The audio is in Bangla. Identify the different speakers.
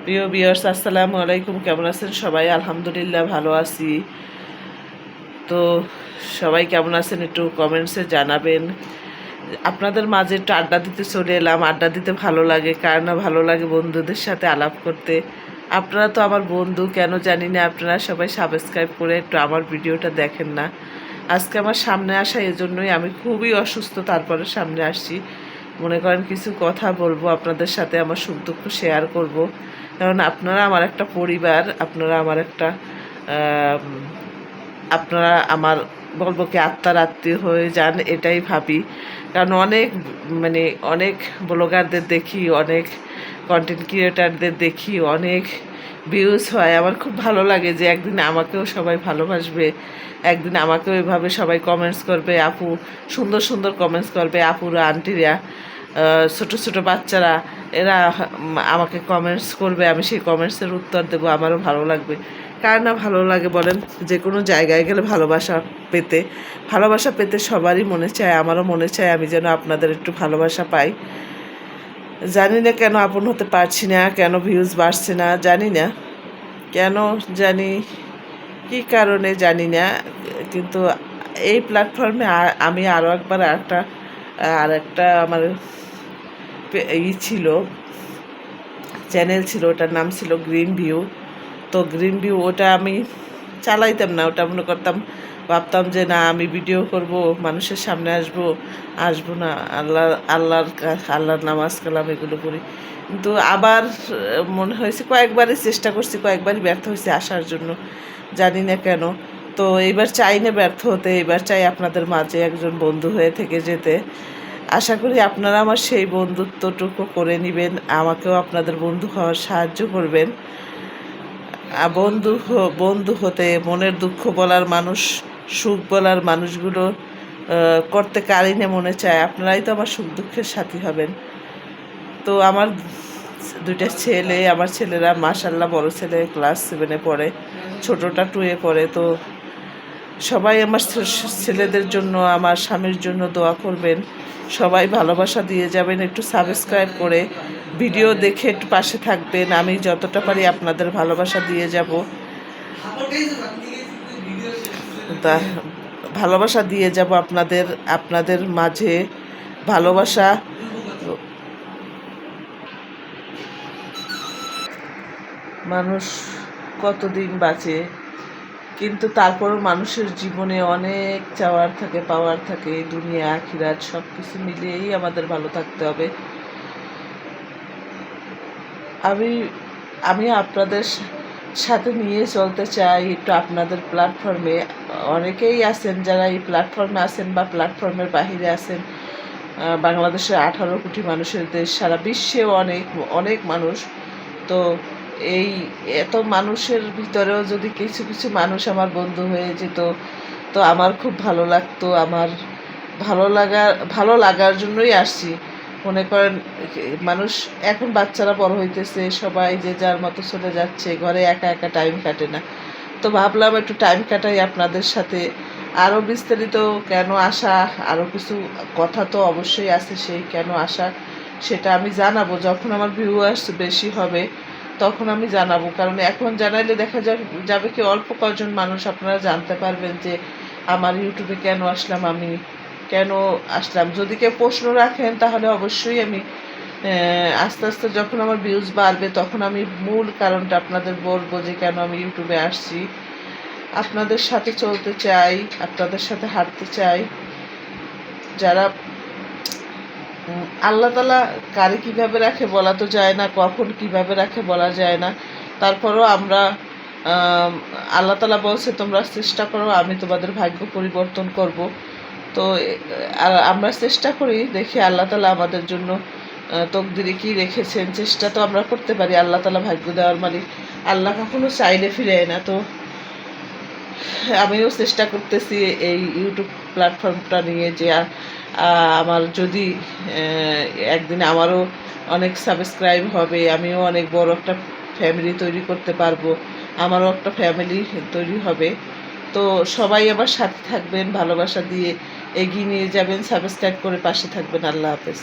Speaker 1: প্রিয় ভিউয়ার্স, আসসালামু আলাইকুম। কেমন আছেন সবাই? আলহামদুলিল্লাহ ভালো আছি। তো সবাই কেমন আছেন একটু কমেন্টসে জানাবেন। আপনাদের মাঝে একটু আড্ডা দিতে চলে এলাম। আড্ডা দিতে ভালো লাগে, কার না ভালো লাগে বন্ধুদের সাথে আলাপ করতে। আপনারা তো আমার বন্ধু, কেন জানি না আপনারা সবাই সাবস্ক্রাইব করে একটু আমার ভিডিওটা দেখেন না। আজকে আমার সামনে আসা এজন্যই, আমি খুবই অসুস্থ, তারপরে সামনে আসছি। মনে করেন কিছু কথা বলবো আপনাদের সাথে, আমার সুখ দুঃখ শেয়ার করব। কারণ আপনারা আমার একটা পরিবার, আপনারা আমার একটা আপনারা আমার বলবো কি আত্মার আত্মীয় হয়ে যান, এটাই ভাবি। কারণ অনেক ব্লগারদের দেখি, অনেক কন্টেন্ট ক্রিয়েটারদের দেখি, অনেক ভিউজ হয়। আমার খুব ভালো লাগে যে একদিন আমাকেও সবাই ভালোবাসবে, একদিন আমাকেও এভাবে সবাই কমেন্টস করবে, আপু সুন্দর সুন্দর কমেন্টস করবে, আপুরা আন্টিরা ছোট ছোট বাচ্চারা এরা আমাকে কমেন্টস করবে, আমি সেই কমেন্টসের উত্তর দেবো। আমারও ভালো লাগবে। কার না ভালো লাগে বলেন? যে কোনো জায়গায় গেলে ভালোবাসা পেতে সবারই মনে চায়, আমারও মনে চায় আমি যেন আপনাদের একটু ভালোবাসা পাই। জানি না কেন আপন হতে পারছি না, কেন ভিউজ বাড়ছে না জানি না, কেন জানি, কী কারণে জানি না। কিন্তু এই প্ল্যাটফর্মে আমি আরও একবার আরেকটা আমার ছিল, চ্যানেল ছিল, ওটার নাম ছিল গ্রিন ভিউ। তো গ্রিন ভিউ ওটা আমি চালাইতাম না, ওটা মনে করতাম, ভাবতাম যে না আমি ভিডিও করব, মানুষের সামনে আসবো না, আল্লাহর নামাজ কালাম এগুলো করি। কিন্তু আবার মনে হয়েছে, কয়েকবারই চেষ্টা করছি, কয়েকবারই ব্যর্থ হয়েছে আসার জন্য, জানি না কেন। তো এইবার চাই না ব্যর্থ হতে, এবার চাই আপনাদের মাঝে একজন বন্ধু হয়ে থেকে যেতে। আশা করি আপনারা আমার সেই বন্ধুত্বটুকু করে নেবেন, আমাকেও আপনাদের বন্ধু হওয়ার সাহায্য করবেন। বন্ধু হতে, মনের দুঃখ বলার মানুষ, সুখ বলার মানুষগুলো করতে কারই না মনে চায়। আপনারাই তো আমার সুখ দুঃখের সাথী হবেন। তো আমার দুইটা ছেলে, আমার ছেলেরা মাশাআল্লাহ, বড় ছেলে ক্লাস 7-এ পড়ে, ছোটোটা 2-এ পড়ে। তো সবাই আমার ছেলেদের জন্য, আমার স্বামীর জন্য দোয়া করবেন। সবাই ভালোবাসা দিয়ে যাবেন, একটু সাবস্ক্রাইব করে ভিডিও দেখে একটু পাশে থাকবেন। আমি যতটা পারি আপনাদের ভালোবাসা দিয়ে যাব, ভালোবাসা দিয়ে যাব আপনাদের মাঝে। ভালোবাসা মানুষ কতদিন বাঁচে, কিন্তু তারপরও মানুষের জীবনে অনেক চাওয়ার থাকে, পাওয়ার থাকে। দুনিয়া আখিরাত সব কিছু মিলিয়েই আমাদের ভালো থাকতে হবে। আমি আপনাদের সাথে নিয়ে চলতে চাই একটু আপনাদের প্ল্যাটফর্মে। অনেকেই আছেন যারা এই প্ল্যাটফর্মে আছেন বা প্ল্যাটফর্মের বাহিরে আছেন। বাংলাদেশের 18 কোটি মানুষের দেশ, সারা বিশ্বেও অনেক অনেক মানুষ। তো এই এত মানুষের ভিতরেও যদি কিছু কিছু মানুষ আমার বন্ধু হয়ে যেত, তো আমার খুব ভালো লাগতো। আমার ভালো লাগার জন্যই আসছি। মনে করেন মানুষ এখন, বাচ্চারা বড় হইতেছে, সবাই যে যার মতো চলে যাচ্ছে, ঘরে একা একা টাইম কাটে না। তো ভাবলাম একটু টাইম কাটাই আপনাদের সাথে। আরও বিস্তারিত কেন আসা, আরও কিছু কথা তো অবশ্যই আছে, সেই কেন আসা সেটা আমি জানাবো যখন আমার ভিউয়ার্স বেশি হবে, তখন আমি জানাবো। কারণ এখন জানাইলে দেখা যাবে কি অল্প কজন মানুষ আপনারা জানতে পারবেন যে আমার ইউটিউবে কেন আসলাম, আমি কেন আসলাম। যদি কেউ প্রশ্ন রাখেন তাহলে অবশ্যই আমি আস্তে আস্তে যখন আমার ভিউজ বাড়বে তখন আমি মূল কারণটা আপনাদের বলবো যে কেন আমি ইউটিউবে আসছি। আপনাদের সাথে চলতে চাই, আপনাদের সাথে হাঁটতে চাই। যারা আল্লাহ তাআলা কারে কীভাবে রাখে বলা তো যায় না, কখন কিভাবে রাখে বলা যায় না। তারপরও আমরা আল্লাহ তাআলা বলছে তোমরা চেষ্টা করো, আমি তোমাদের ভাগ্য পরিবর্তন করব। তো আমরা চেষ্টা করি, দেখি আল্লাহ তাআলা আমাদের জন্য তকদিরে কী রেখেছেন। চেষ্টা তো আমরা করতে পারি, আল্লাহ তাআলা ভাগ্য দেওয়ার মালিক। আল্লাহ কখনো চাইলে ফিরায় না। তো আমিও চেষ্টা করতেছি এই ইউটিউব প্ল্যাটফর্মটা নিয়ে যে আমার যদি একদিন আমারও অনেক সাবস্ক্রাইব হবে, আমিও অনেক বড় একটা ফ্যামিলি তৈরি করতে পারবো, আমারও একটা ফ্যামিলি তৈরি হবে। তো সবাই আমার সাথে থাকবেন, ভালোবাসা দিয়ে এগিয়ে নিয়ে যাবেন, সাবস্ক্রাইব করে পাশে থাকবেন। আল্লাহ হাফেজ।